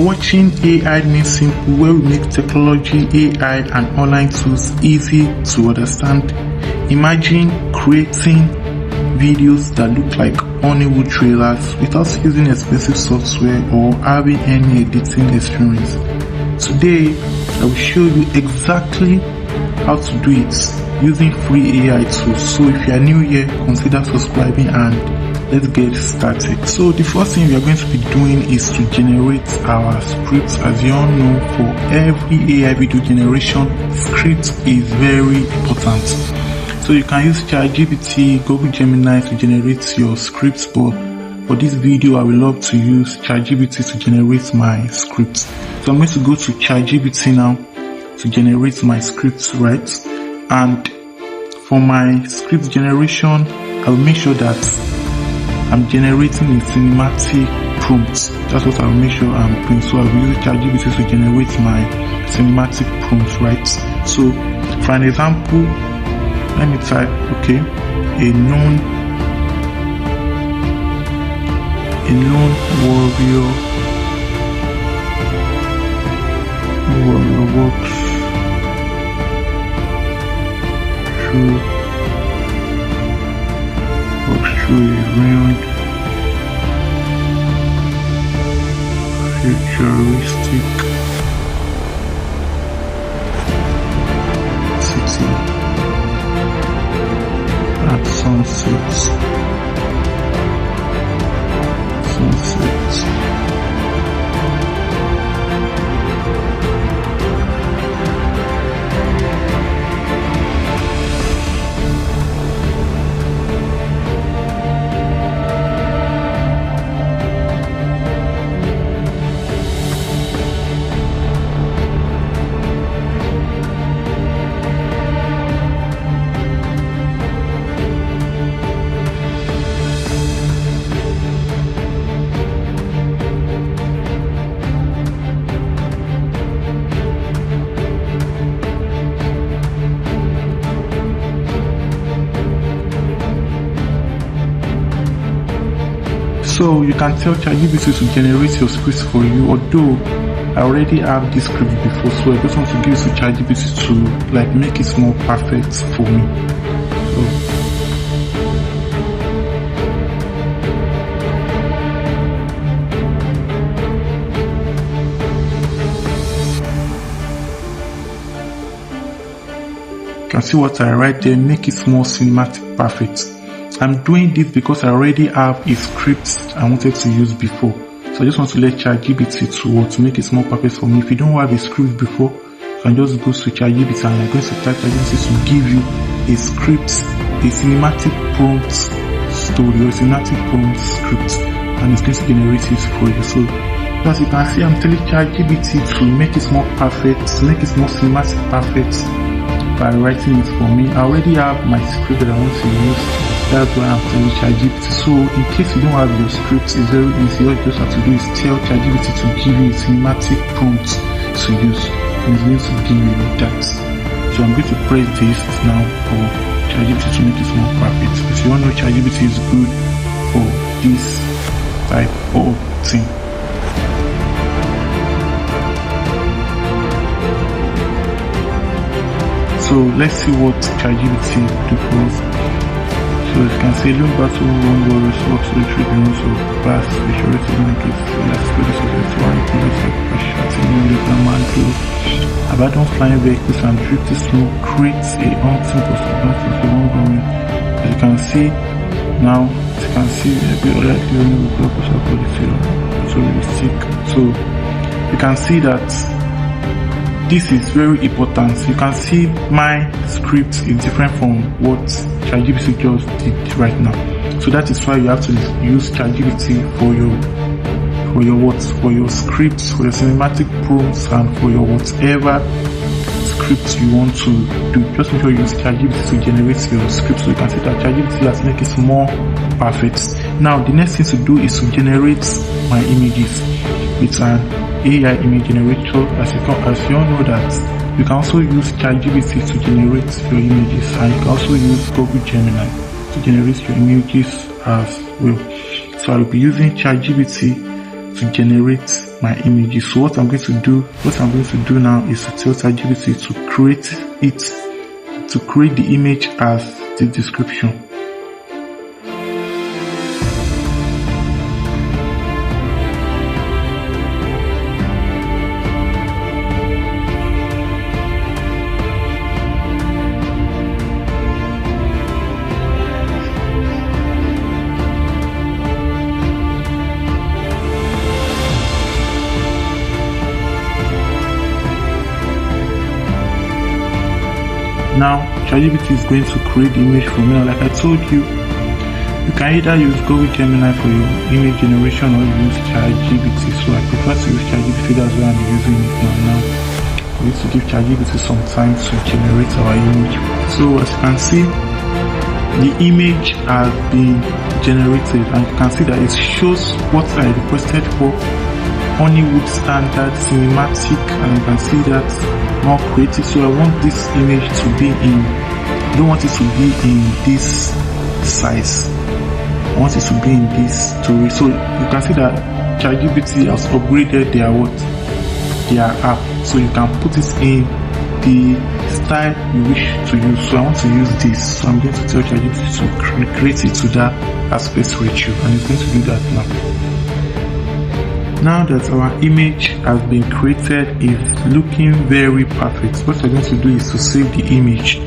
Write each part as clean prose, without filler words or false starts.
are watching AI Made Simple, where we make technology, AI and online tools easy to understand. Imagine creating videos that look like Hollywood trailers without using expensive software or having any editing experience. Today, I will show you exactly how to do it using free AI tools. So if you are new here, consider subscribing and let's get started. So the first thing we are going to be doing is to generate our scripts. As you all know, for every AI video generation, script is very important. So you can use ChatGPT, Google Gemini to generate your scripts, but for this video, I will love to use ChatGPT to generate my scripts. So I'm going to go to ChatGPT now to generate my scripts, right? And for my script generation, I will make sure that I'm generating a cinematic prompt. That's what I'll make sure I'm doing. So I will use ChatGPT to generate my cinematic prompt, right? So for an example, let me type, okay, a known warrior walks through a round futuristic city at sunset. So you can tell ChatGPT to generate your scripts for you, although I already have this script before, so I just want to give it to ChatGPT to make it more perfect for me. You can see what I write there, make it more cinematic perfect. I'm doing this because I already have a script I wanted to use before. So I just want to let ChatGPT to make it more perfect for me. If you don't have a script before, you can just go to ChatGPT and you're going to type ChatGPT to give you a script, a cinematic prompt story or a cinematic prompt script, and it's going to generate it for you. So as you can see, I'm telling ChatGPT to make it more perfect, to make it more cinematic perfect by writing it for me. I already have my script that I want to use. That's why I'm telling ChatGPT. So in case you don't have your script, it's very easy. All you just have to do is tell ChatGPT to give you a cinematic prompt to use, and it's going to give you that. So I'm going to press this now for ChatGPT to make it more perfect. If you all know, ChatGPT is good for this type of thing. So let's see what ChatGPT do for us. So you can see Lone Battle Run Warriors works with tribunals of past security blankets, last police of the one police like shooting in the Mantle, abandoned flying vehicles and drifting snow creates a haunting possibility for ongoing. As you can see now, so you can see that this is very important. You can see my script is different from what ChatGPT just did right now. So that is why you have to use ChatGPT for your scripts, for your cinematic prompts, and for your whatever script you want to do. Just make sure you use ChatGPT to generate your script. So you can see that ChatGPT has made it more perfect. Now the next thing to do is to generate my images. It's an AI image generator. As you all know that you can also use ChatGPT to generate your images, and you can also use Google Gemini to generate your images as well. So I'll be using ChatGPT to generate my images. So what I'm going to do now is to tell ChatGPT to create the image as the description. Now ChatGPT is going to create the image for me. Like I told you, you can either use Google Gemini for your image generation or use ChatGPT. So I prefer to use ChatGPT. That's why I'm using it now. We need to give ChatGPT some time to generate our image. So as you can see, the image has been generated, and you can see that it shows what I requested for: Hollywood standard, cinematic, and you can see that more creative. So I want this image to be in, I don't want it to be in this size, I want it to be in this story. So you can see that ChatGPT has upgraded their app, so you can put it in the style you wish to use. So I want to use this, so I'm going to tell ChatGPT to create it to that aspect ratio, and it's going to do that now. Now that our image has been created, it's looking very perfect. What we're going to do is to save the image.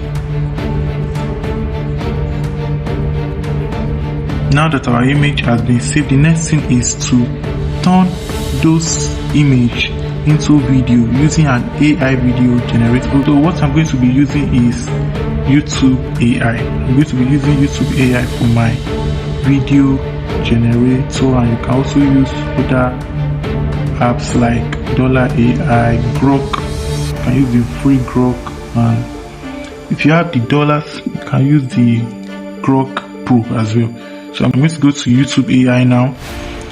Now that our image has been saved, the next thing is to turn those image into video using an AI video generator. Although what I'm going to be using is YouTube AI. I'm going to be using YouTube AI for my video generator, and you can also use other apps like $AI, Grok. You can use the free Grok, and if you have the dollars, you can use the Grok Pro as well. So I'm going to go to YouTube AI now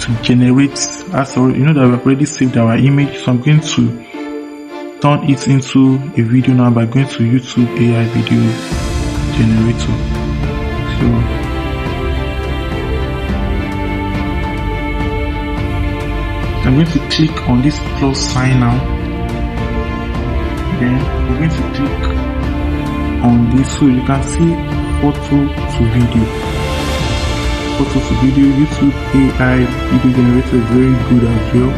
to generate, you know that we've already saved our image, so I'm going to turn it into a video now by going to YouTube AI video generator. So I'm going to click on this plus sign now. Then we're going to click on this, so you can see photo to video. YouTube AI video generator is very good as well.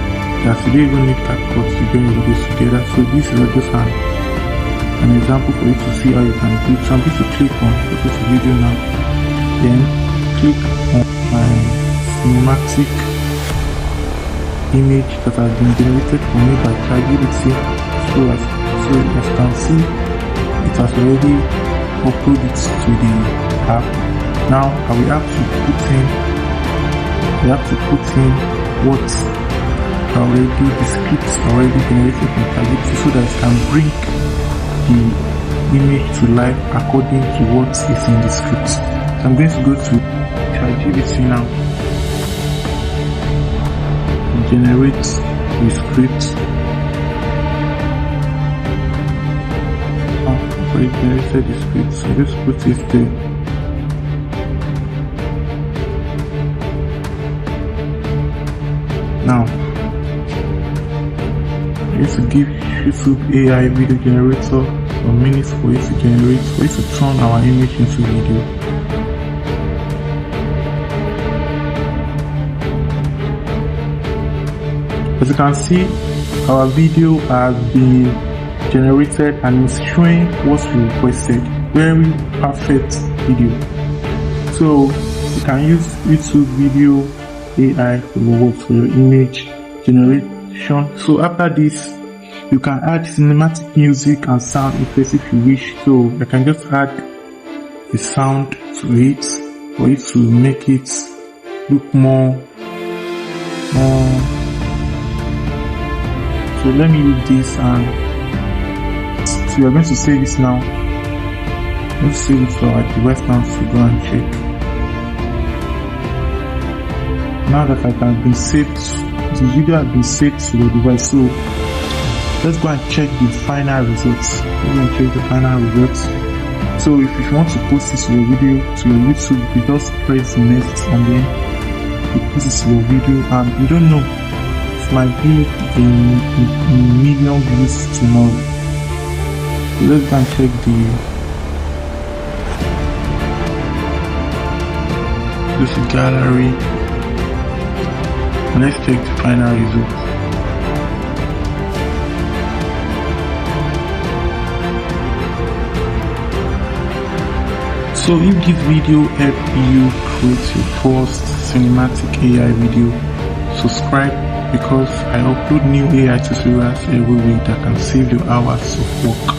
That you don't even need CapCut to join your videos together. So this is just an example for you to see how you can do it. So I'm going to click on photo to video now. Then click on my cinematic image that has been generated for me by ChatGPT. So as you can see, it has already uploaded to the app. Now I will have to put in what the scripts already generated from ChatGPT, so that it can bring the image to life according to what is in the script. So I'm going to go to ChatGPT now. Generate the script. I've already generated the script, so just put it there. Now, I need to give YouTube AI video generator some minutes for it to generate, for it to turn our image into video. As you can see, our video has been generated and is showing what we requested. Very perfect video. So you can use YouTube video AI for your image generation. So after this, you can add cinematic music and sound effects if you wish. So I can just add the sound to it for it to make it look more. So let me use this, and so we are going to save this now. Let's save it to our device now to go and check. Now that it has been saved, the video has been saved to the device. So let's go and check the final results. So if you want to post this your video to your YouTube, you just press next, and then you post this your video, and you don't know it might be a million views tomorrow. Let's go and check this gallery. Let's check the final results. So if this video helped you create your first cinematic AI video, subscribe, because I upload new AI tutorials every week that can save your hours of work.